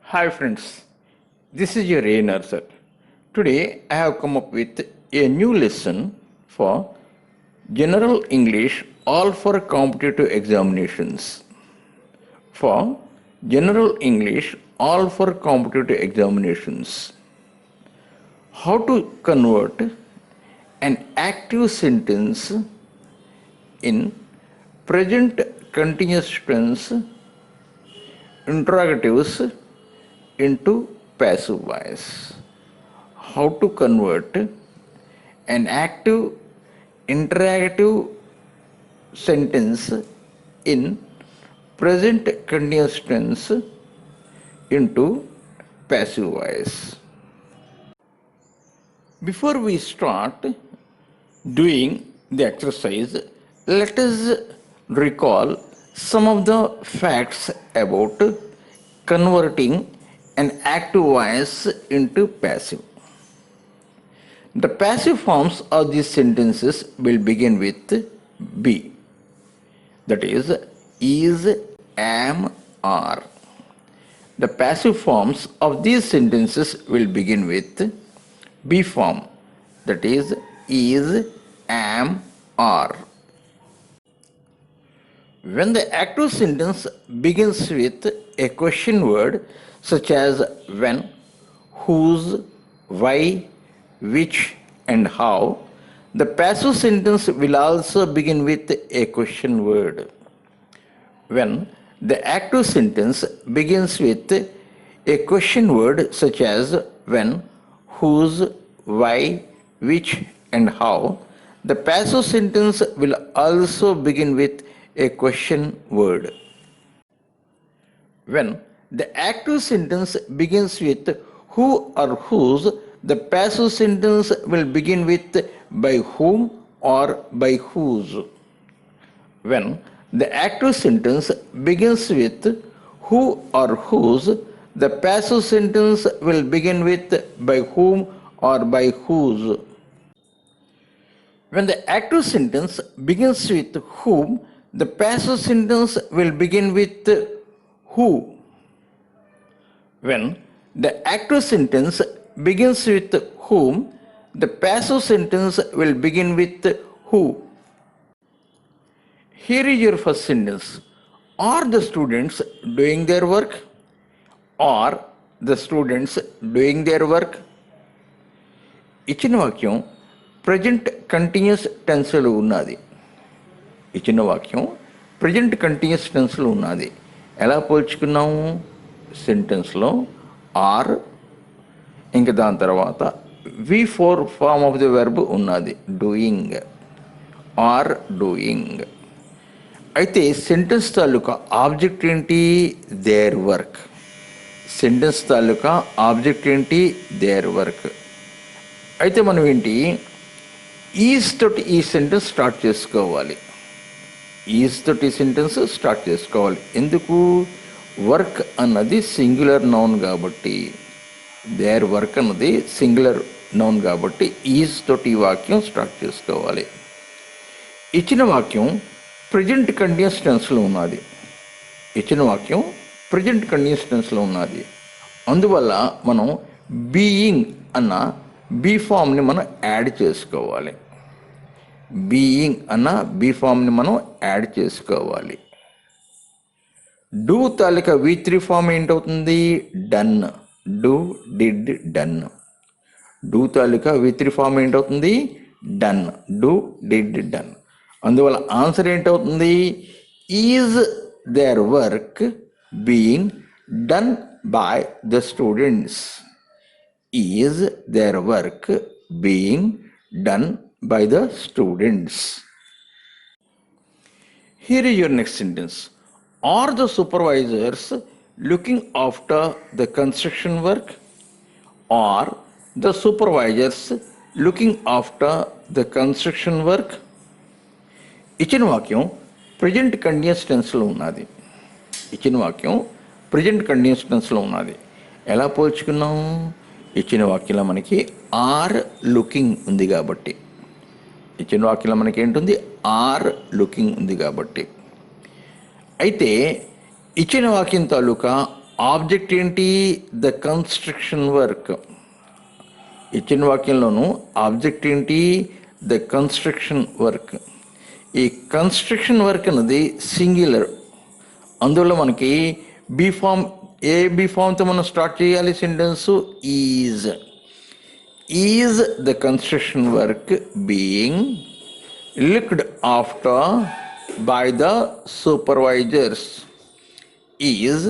Hi friends, this is your A Nurser. Today I have come up with a new lesson for General English all for competitive examinations. For General English all for competitive examinations. How to convert an active sentence in present continuous tense interrogatives into passive voice. How to convert an active interactive sentence in present continuous tense into passive voice. Before we start doing the exercise, let us recall some of the facts about converting an active voice into passive. The passive forms of these sentences will begin with be, that is, am, are. The passive forms of these sentences will begin with be form, that is, am, are. When the active sentence begins with a question word such as when, whose, why, which, and how, the passive sentence will also begin with a question word. When the active sentence begins with a question word such as when, whose, why, which, and how, the passive sentence will also begin with a question word. When the active sentence begins with who or whose, the passive sentence will begin with by whom or by whose. When the active sentence begins with who or whose, the passive sentence will begin with by whom or by whose. When the active sentence begins with whom, the passive sentence will begin with who. When the active sentence begins with whom, the passive sentence will begin with who. Here is your first sentence. Are the students doing their work? Are the students doing their work? ఇచ్చిన వాక్యం present continuous టెన్స్లో ఉన్నది. ఇచ్చిన వాక్యం present continuous టెన్స్లో ఉన్నది. ఎలా పోల్చుకున్నాము? సెంటెన్స్లో are, ఇంకా దాని తర్వాత V4 form of the verb ఉన్నది, డూయింగ్, ఆర్ డూయింగ్. అయితే సెంటెన్స్ తాలూకా ఆబ్జెక్ట్ ఏంటి? Their work. సెంటెన్స్ తాలూకా ఆబ్జెక్ట్ ఏంటి? Their work. అయితే మనం ఏంటి, ఈజ్ తోటి ఈ సెంటెన్స్ స్టార్ట్ చేసుకోవాలి. ఈజ్ తోటి సెంటెన్స్ స్టార్ట్ చేసుకోవాలి. ఎందుకు? వర్క్ అన్నది సింగులర్ నౌన్ కాబట్టి, దేర్ వర్క్ అన్నది సింగులర్ నౌన్ కాబట్టి ఈజ్ తోటి ఈ వాక్యం స్టార్ట్ చేసుకోవాలి. ఇచ్చిన వాక్యం ప్రజెంట్ కంటిన్యూస్ టెన్స్లో ఉన్నది. ఇచ్చిన వాక్యం ప్రజెంట్ కంటిన్యూస్ టెన్స్లో ఉన్నది. అందువల్ల మనం బీయింగ్ అన్న బీ ఫామ్ని మనం యాడ్ చేసుకోవాలి. బీయింగ్ అన్న బీ ఫామ్ని మనం యాడ్ చేసుకోవాలి. డూ తాలూకా V3 ఫామ్ ఏంటవుతుంది? Done. Do, did, done. Do తాలూకా V3 ఫామ్ ఏంటవుతుంది? డన్. Do, did, done. అందువల్ల ఆన్సర్ ఏంటవుతుంది? Is their work being done by the students. Is their work being done by the students. Here is your next sentence. Are the supervisors looking after the construction work? Are the supervisors looking after the construction work? ఇచ్చిన వాక్యం present continuous టెన్స్లో ఉన్నది. ఇచ్చిన వాక్యం present continuous టెన్స్లో ఉన్నది. ఎలా పోల్చుకున్నాం? ఇచ్చిన వాక్యంలో మనకి ఆర్ లుకింగ్ ఉంది కాబట్టి, ఇచ్చిన వాక్యంలో మనకి ఏంటుంది? ఆర్ లుకింగ్ ఉంది కాబట్టి. అయితే ఇచ్చిన వాక్యం తాలూకా ఆబ్జెక్ట్ ఏంటి? The construction work. ఇచ్చిన వాక్యంలోను ఆబ్జెక్ట్ ఏంటి? The construction work. ఈ కన్స్ట్రక్షన్ వర్క్ అనేది సింగులర్. అందువల్ల మనకి బీ ఫామ్, బీ ఫామ్తో మనం స్టార్ట్ చేయాలి sentence. Is. Is the construction work being looked after by the supervisors. Is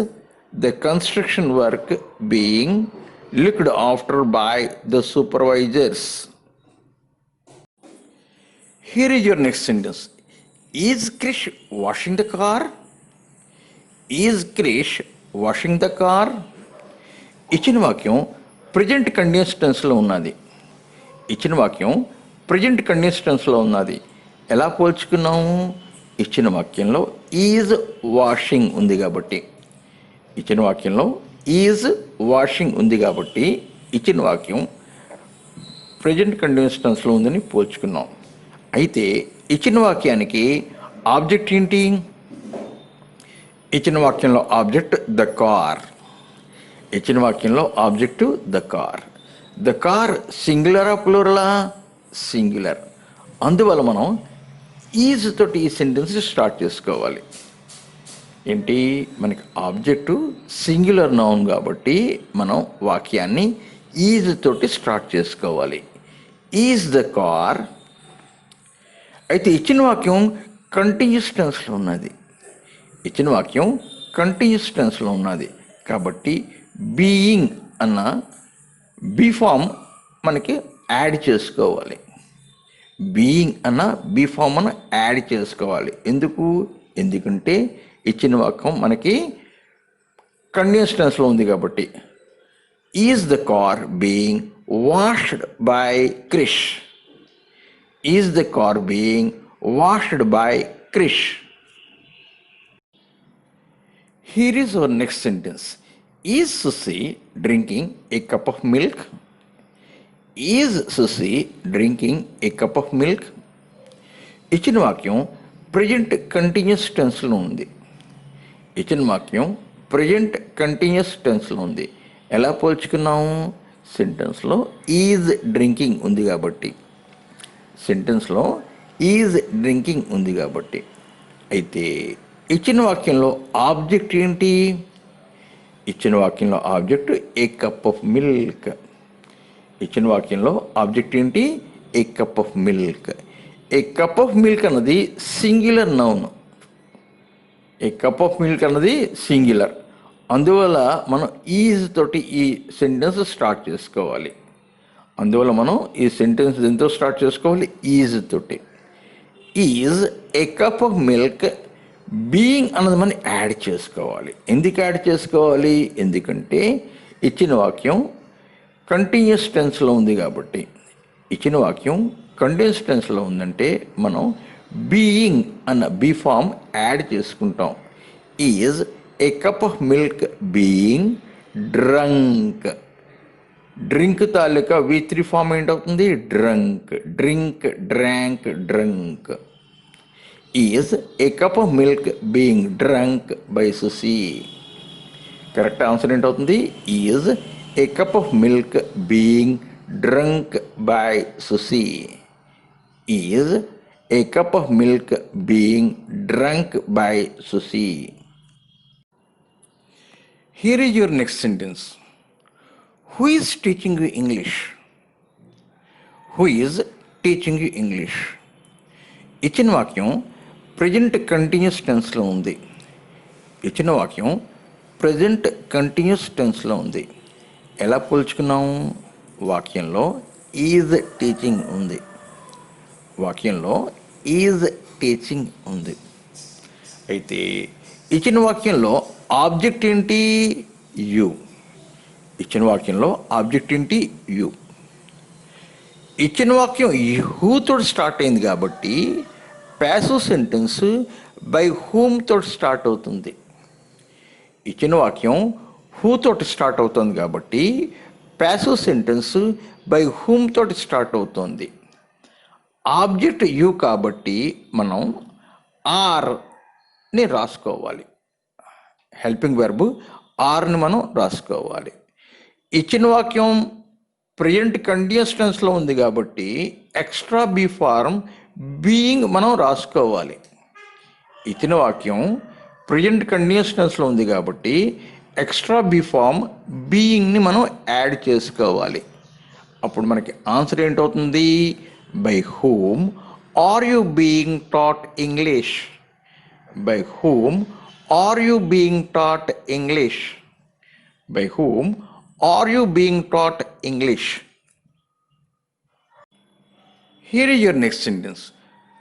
the construction work being looked after by the supervisors? Here is your next sentence. Is Krish washing the car? Is Krish washing the car? ఇచ్చిన వాక్యం present continuous టెన్స్లో ఉన్నది. ఇచ్చిన వాక్యం present continuous టెన్స్లో ఉన్నది. ఎలా పోల్చుకున్నాము? ఇచ్చిన వాక్యంలో is washing ఉంది కాబట్టి, ఇచ్చిన వాక్యంలో ఈజ్ వాషింగ్ ఉంది కాబట్టి ఇచ్చిన వాక్యం ప్రజెంట్ కంటిన్యూస్ టెన్స్లో ఉందని పోల్చుకున్నాం. అయితే ఇచ్చిన వాక్యానికి ఆబ్జెక్ట్ ఏంటి? ఇచ్చిన వాక్యంలో ఆబ్జెక్ట్ ద కార్. ఇచ్చిన వాక్యంలో object the car. The car సింగులరా ప్లూరలా? సింగులర్. అందువల్ల మనం ఈజ్ తోటి ఈ సెంటెన్స్ స్టార్ట్ చేసుకోవాలి. ఏంటి? మనకి ఆబ్జెక్టు సింగులర్ నౌన్ కాబట్టి మనం వాక్యాన్ని ఈజ్ తోటి స్టార్ట్ చేసుకోవాలి. Is the car. అయితే ఇచ్చిన వాక్యం కంటిన్యూస్ టెన్స్లో ఉన్నది. ఇచ్చిన వాక్యం కంటిన్యూస్ టెన్స్లో ఉన్నది కాబట్టి బీయింగ్ అన్న బీ ఫామ్ మనకి యాడ్ చేసుకోవాలి. బీయింగ్ అన్న బీ ఫామ్ అన్న యాడ్ చేసుకోవాలి. ఎందుకంటే ఇచ్చిన వాక్యం మనకి కంటిన్యూస్ టెన్స్లో ఉంది కాబట్టి. Is the car being washed by Krish. Is the car being washed by Krish. Here is our next sentence. Is Susi drinking a cup of milk? Is Susi drinking a cup of milk? ఇచ్చిన వాక్యం present continuous టెన్స్లో ఉంది. ఇచ్చిన వాక్యం present continuous టెన్స్లో ఉంది. ఎలా పోల్చుకున్నాము? సెంటెన్స్లో is drinking ఉంది కాబట్టి, సెంటెన్స్లో ఈజ్ డ్రింకింగ్ ఉంది కాబట్టి. అయితే ఇచ్చిన వాక్యంలో ఆబ్జెక్ట్ ఏంటి? ఇచ్చిన వాక్యంలో object a cup of milk. ఇచ్చిన వాక్యంలో ఆబ్జెక్ట్ ఏంటి? A cup of milk. A cup of milk అన్నది singular noun. A cup of milk అన్నది సింగులర్. అందువల్ల మనం ఈజ్ తోటి ఈ సెంటెన్స్ స్టార్ట్ చేసుకోవాలి. అందువల్ల మనం ఈ సెంటెన్స్ ఎంతో స్టార్ట్ చేసుకోవాలి? ఈజ్ తోటి. Is a cup of milk being అన్నది మనం యాడ్ చేసుకోవాలి. ఎందుకు యాడ్ చేసుకోవాలి? ఎందుకంటే ఇచ్చిన వాక్యం కంటిన్యూస్ టెన్స్లో ఉంది కాబట్టి. ఇచ్చిన వాక్యం కంటిన్యూస్ టెన్స్లో ఉందంటే మనం బీయింగ్ అన్న బీ ఫామ్ యాడ్ చేసుకుంటాం. Is a cup of milk being drunk. Drink తాలూకా V3 ఫామ్ ఏంటవుతుంది? Drunk. Drink, drank, drunk. Is a cup of milk being drunk by Susi. Correct answer ఏంటవుతుంది? Is a cup of milk being drunk by Susi. Is a cup of milk being drunk by Susi. Here is your next sentence. Who is teaching you English? Who is teaching you English? ఇచ్చిన వాక్యం present continuous టెన్స్లో ఉంది. ఇచ్చిన వాక్యం present continuous టెన్స్లో ఉంది. ఎలా పోల్చుకున్నాము? వాక్యంలో ఈజ్ టీచింగ్ ఉంది. వాక్యంలో ఈజ్ టీచింగ్ ఉంది. అయితే ఇచ్చిన వాక్యంలో ఆబ్జెక్ట్ ఏంటి? యు. ఇచ్చిన వాక్యంలో ఆబ్జెక్ట్ ఏంటి? యు. ఇచ్చిన వాక్యం హూ స్టార్ట్ అయింది కాబట్టి ప్యాసివ్ సెంటెన్స్ బై హూమ్ తోటి స్టార్ట్ అవుతుంది. ఇచ్చిన వాక్యం హూ తోటి స్టార్ట్ అవుతుంది కాబట్టి ప్యాసివ్ సెంటెన్స్ బై హూమ్ తోటి స్టార్ట్ అవుతుంది. ఆబ్జెక్ట్ యు కాబట్టి మనం ఆర్ని రాసుకోవాలి. హెల్పింగ్ వెర్బ్ ఆర్ని మనం రాసుకోవాలి. ఇచ్చిన వాక్యం ప్రజెంట్ కంటిన్యూస్ టెన్స్లో ఉంది కాబట్టి ఎక్స్ట్రా బీ ఫార్మ్ బీయింగ్ మనం రాసుకోవాలి. ఇచ్చిన వాక్యం ప్రజెంట్ కంటిన్యూస్ టెన్స్లో ఉంది కాబట్టి ఎక్స్ట్రా బీ ఫార్మ్ బీయింగ్ని మనం యాడ్ చేసుకోవాలి. అప్పుడు మనకి ఆన్సర్ ఏంటవుతుంది? By whom are you being taught English? By whom are you being taught English? By whom are you being taught English? Here is your next sentence.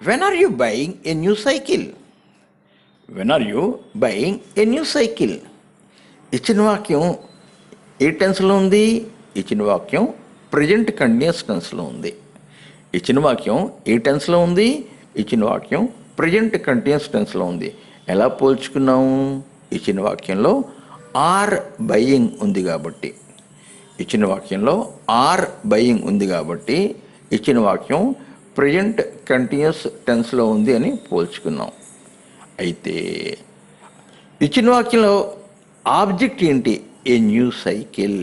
When are you buying a new cycle? When are you buying a new cycle? ఇచ్చిన వాక్యం ఏ టెన్స్లో ఉంది? ఇచ్చిన వాక్యం present continuous టెన్స్లో ఉంది. ఇచ్చిన వాక్యం ఏ టెన్స్లో ఉంది? ఇచ్చిన వాక్యం ప్రజెంట్ కంటిన్యూస్ టెన్స్లో ఉంది. ఎలా పోల్చుకున్నాము? ఇచ్చిన వాక్యంలో ఆర్ బయింగ్ ఉంది కాబట్టి, ఇచ్చిన వాక్యంలో ఆర్ బయింగ్ ఉంది కాబట్టి ఇచ్చిన వాక్యం ప్రజెంట్ కంటిన్యూస్ టెన్స్లో ఉంది అని పోల్చుకున్నాం. అయితే ఇచ్చిన వాక్యంలో ఆబ్జెక్ట్ ఏంటి? A new cycle.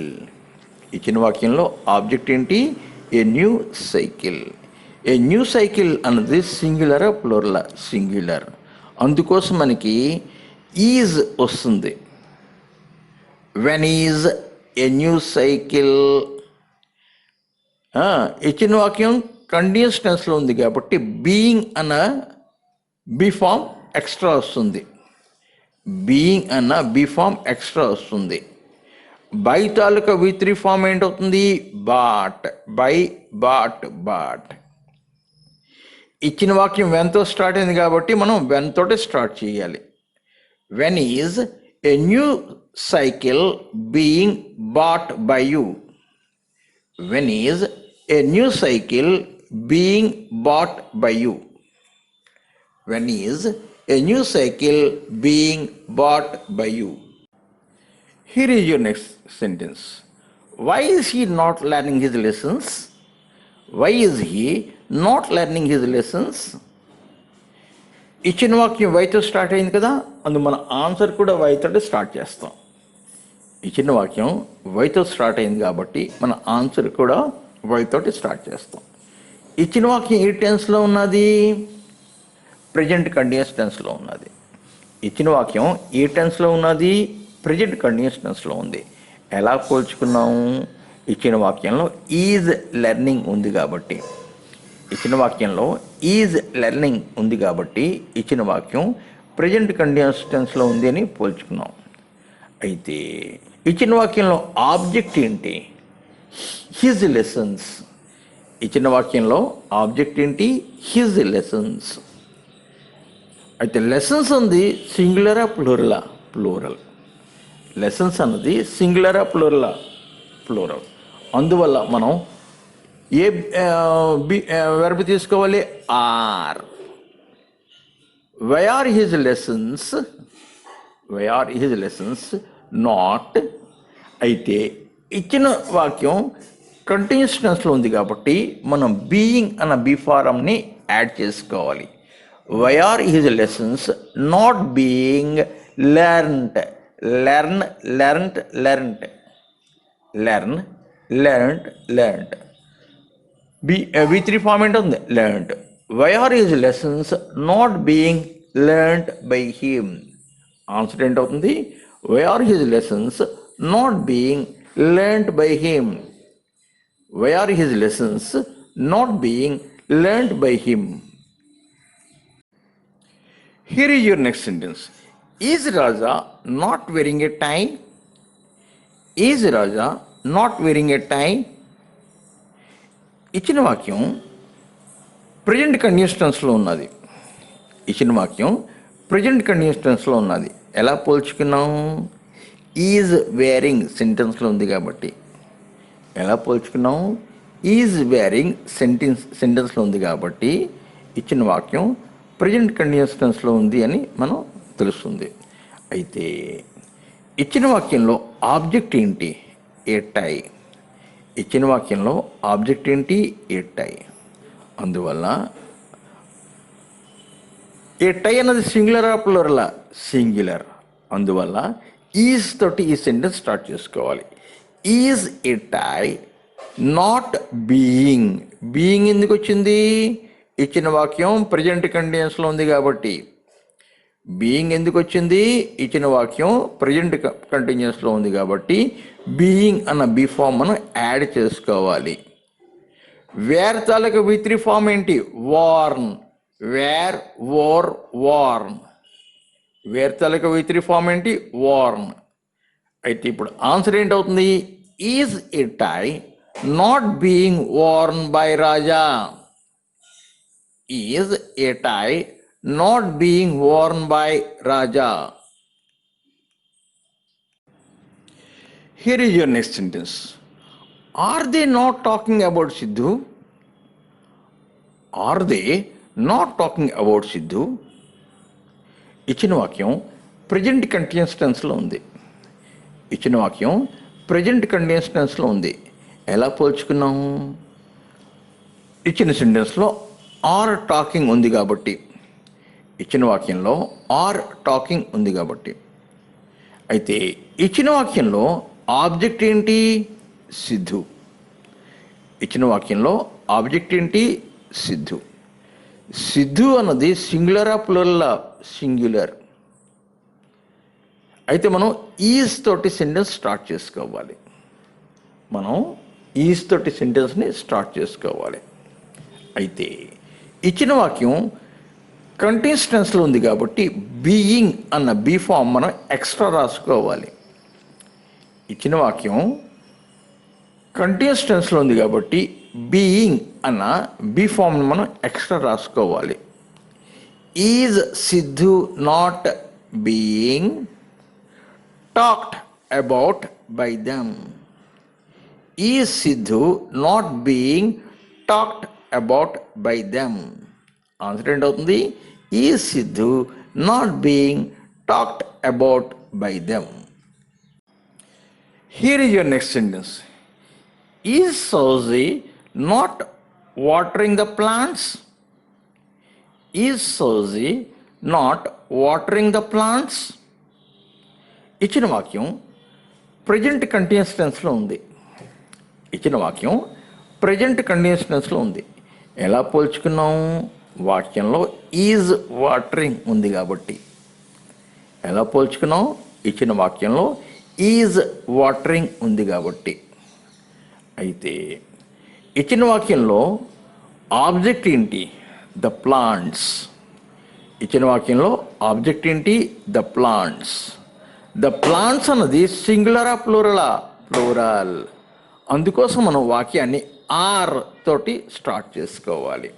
ఇచ్చిన వాక్యంలో ఆబ్జెక్ట్ ఏంటి? A new cycle. A new cycle అన్నది సింగులరా ప్లూరలా? సింగులర్. అందుకోసం మనకి ఈజ్ వస్తుంది. When is a new cycle. ఇచ్చిన వాక్యం కంటిన్యూస్ టెన్స్లో ఉంది కాబట్టి బీయింగ్ అన్న బీ ఫామ్ ఎక్స్ట్రా వస్తుంది. బీయింగ్ అన్న బీ ఫామ్ ఎక్స్ట్రా వస్తుంది. బై తాలూకా V3 ఫామ్ ఏంటవుతుంది? బాట్. Buy, bought, bought. ఇచ్చిన వాక్యం వెన్తో స్టార్ట్ అయింది కాబట్టి మనం వెన్ తోటే స్టార్ట్ చేయాలి. When is a new cycle being bat by you. When is a new cycle being bat by you. When is a new cycle being bought by you? Here is your next sentence. Why is he not learning his lessons? Why is he not learning his lessons? ఇచ్చిన వాక్యం వైతో start అయింది కదా, అందు మన answer కూడా వైతో start చేస్తాం. ఇచ్చిన వాక్యం వైతో స్టార్ట్ అయింది కాబట్టి మన ఆన్సర్ కూడా వైతోటి స్టార్ట్ చేస్తాం. ఇచ్చిన వాక్యం ఏ టెన్స్లో ఉన్నది? ప్రజెంట్ కంటిన్యూస్ టెన్స్లో ఉన్నది. ఇచ్చిన వాక్యం ఏ టెన్స్లో ఉన్నది? ప్రజెంట్ కంటిన్యూస్ టెన్స్లో ఉంది. ఎలా పోల్చుకున్నాము? ఇచ్చిన వాక్యంలో ఈజ్ లెర్నింగ్ ఉంది కాబట్టి, ఇచ్చిన వాక్యంలో ఈజ్ లెర్నింగ్ ఉంది కాబట్టి ఇచ్చిన వాక్యం ప్రజెంట్ కంటిన్యూస్ టెన్స్లో ఉంది అని పోల్చుకున్నాం. అయితే ఇచ్చిన వాక్యంలో ఆబ్జెక్ట్ ఏంటి? His lessons. ఇచ్చిన వాక్యంలో ఆబ్జెక్ట్ ఏంటి? His lessons. అయితే లెసన్స్ ఉంది సింగులరా ప్లూరలా? ప్లూరల్. లెసన్స్ అన్నది సింగులరా ప్లూరలా? ప్లూరల్. అందువల్ల మనం ఏ వెర్బ్ తీసుకోవాలి? Are. Why are his lessons? Why are his lessons not. అయితే ఇచ్చిన వాక్యం కంటిన్యూస్ టెన్స్లో ఉంది కాబట్టి మనం బీయింగ్ అన్న బీ ఫారంని యాడ్ చేసుకోవాలి. Why are his lessons not being learned? Learn, learnt, learnt. Learn, learnt, learnt. V3 form ఏంటుంది? learnt. Why are his lessons not being learnt by him? ఆన్సర్ ఏంటవుతుంది? Why are his lessons not being learnt by him? Why are his lessons not being learnt by him? Here is your next sentence. Is Raja not wearing a tie? Is Raja not wearing a tie? ఇచ్చిన వాక్యం present continuous టెన్స్లో ఉన్నది. ఇచ్చిన వాక్యం present continuous టెన్స్లో ఉన్నది. ఎలా పోల్చుకున్నాం? Is wearing సెంటెన్స్లో ఉంది కాబట్టి. ఎలా పోల్చుకున్నాం? ఈజ్ వేరింగ్ సెంటెన్స్లో ఉంది కాబట్టి ఇచ్చిన వాక్యం ప్రజెంట్ కంటిన్యూస్ టెన్స్లో ఉంది అని మనం తెలుస్తుంది. అయితే ఇచ్చిన వాక్యంలో ఆబ్జెక్ట్ ఏంటి? ఏ టై. ఇచ్చిన వాక్యంలో ఆబ్జెక్ట్ ఏంటి? ఏ టై. అందువల్ల ఏ టై అన్నది సింగులరా ప్లూరలా? సింగులర్. అందువల్ల ఈజ్ తోటి ఈ సెంటెన్స్ స్టార్ట్ చేసుకోవాలి. Is it I not being. Being ఎందుకు వచ్చింది? ఇచ్చిన వాక్యం ప్రజెంట్ కంటిన్యూస్లో ఉంది కాబట్టి. బీయింగ్ ఎందుకు వచ్చింది? ఇచ్చిన వాక్యం ప్రజెంట్ కంటిన్యూస్లో ఉంది కాబట్టి బీయింగ్ అన్న బీ ఫామ్ మనం యాడ్ చేసుకోవాలి. వేర్ తాలూకా V3 ఫామ్ ఏంటి? Worn. Wear, wore, worn. Wear తాలూకా V3 ఫామ్ ఏంటి? వార్న్. అయితే ఇప్పుడు ఆన్సర్ ఏంటవుతుంది? Is it I not being worn by Raja. Is it I not being worn by Raja. Here is your next sentence. Are they not talking about Sidhu? Are they not talking about Sidhu? ఇచ్చిన వాక్యం present continuous టెన్స్లో ఉంది. ఇచ్చిన వాక్యం present continuous టెన్స్లో ఉంది. ఎలా పోల్చుకున్నాము? ఇచ్చిన సెంటెన్స్లో ఆర్ టాకింగ్ ఉంది కాబట్టి, ఇచ్చిన వాక్యంలో ఆర్ టాకింగ్ ఉంది కాబట్టి. అయితే ఇచ్చిన వాక్యంలో ఆబ్జెక్ట్ ఏంటి? సిద్ధు. ఇచ్చిన వాక్యంలో ఆబ్జెక్ట్ ఏంటి? సిద్ధు. సిద్ధు అన్నది సింగులరా ప్లూరలా? సింగులర్. అయితే మనం ఈజ్ తోటి సెంటెన్స్ స్టార్ట్ చేసుకోవాలి. మనం ఈజ్ తోటి సెంటెన్స్ని స్టార్ట్ చేసుకోవాలి. అయితే ఇచ్చిన వాక్యం కంటిన్యూస్ టెన్స్లో ఉంది కాబట్టి బీయింగ్ అన్న బీ ఫామ్ మనం ఎక్స్ట్రా రాసుకోవాలి. ఇచ్చిన వాక్యం కంటిన్యూస్ టెన్స్లో ఉంది కాబట్టి బీయింగ్ అన్న బీ ఫామ్ని మనం ఎక్స్ట్రా రాసుకోవాలి. Is Siddhu not being talked about by them. Is Siddhu not being talked about by them. Answer ఏంటవుతుంది? Is Siddhu not being talked about by them. Here is your next sentence. Is Sauzi not watering the plants? Is Sauzi not watering the plants? ఇచ్చిన వాక్యం present continuous టెన్స్లో ఉంది. ఇచ్చిన వాక్యం present continuous టెన్స్లో ఉంది. ఎలా పోల్చుకున్నాం? వాక్యంలో ఈజ్ వాటరింగ్ ఉంది కాబట్టి. ఎలా పోల్చుకున్నాం? ఇచ్చిన వాక్యంలో ఈజ్ వాటరింగ్ ఉంది కాబట్టి. అయితే ఇచ్చిన వాక్యంలో ఆబ్జెక్ట్ ఏంటి? The plants. ఇచ్చిన వాక్యంలో ఆబ్జెక్ట్ ఏంటి? The plants. ద ప్లాంట్స్ అన్నది సింగులరా ప్లూరలా? ప్లూరల్. అందుకోసం మనం వాక్యాన్ని ఆర్ తోటి స్టార్ట్ చేసుకోవాలి.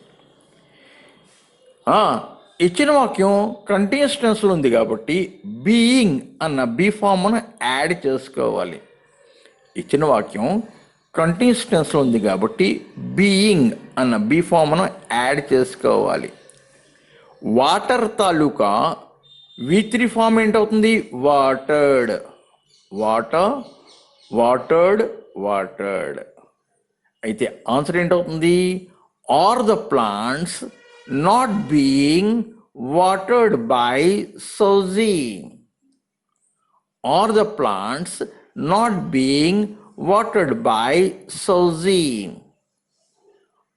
ఇచ్చిన వాక్యం కంటిన్యూస్ టెన్స్లో ఉంది కాబట్టి బీయింగ్ అన్న బీ ఫామ్ మనం యాడ్ చేసుకోవాలి. ఇచ్చిన వాక్యం కంటిన్యూస్ టెన్స్లో ఉంది కాబట్టి బీయింగ్ అన్న బీ ఫామ్ మనం యాడ్ చేసుకోవాలి. వాటర్ తాలూకా V3 ఫామ్ ఏంటవుతుంది? వాటర్డ్. Water, watered, watered. అయితే ఆన్సర్ ఏంటవుతుంది? Are the plants not being watered by Sauzi? Are the plants not being watered by Sauzi?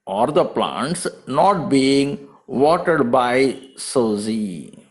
Are the plants not being watered by Sauzi?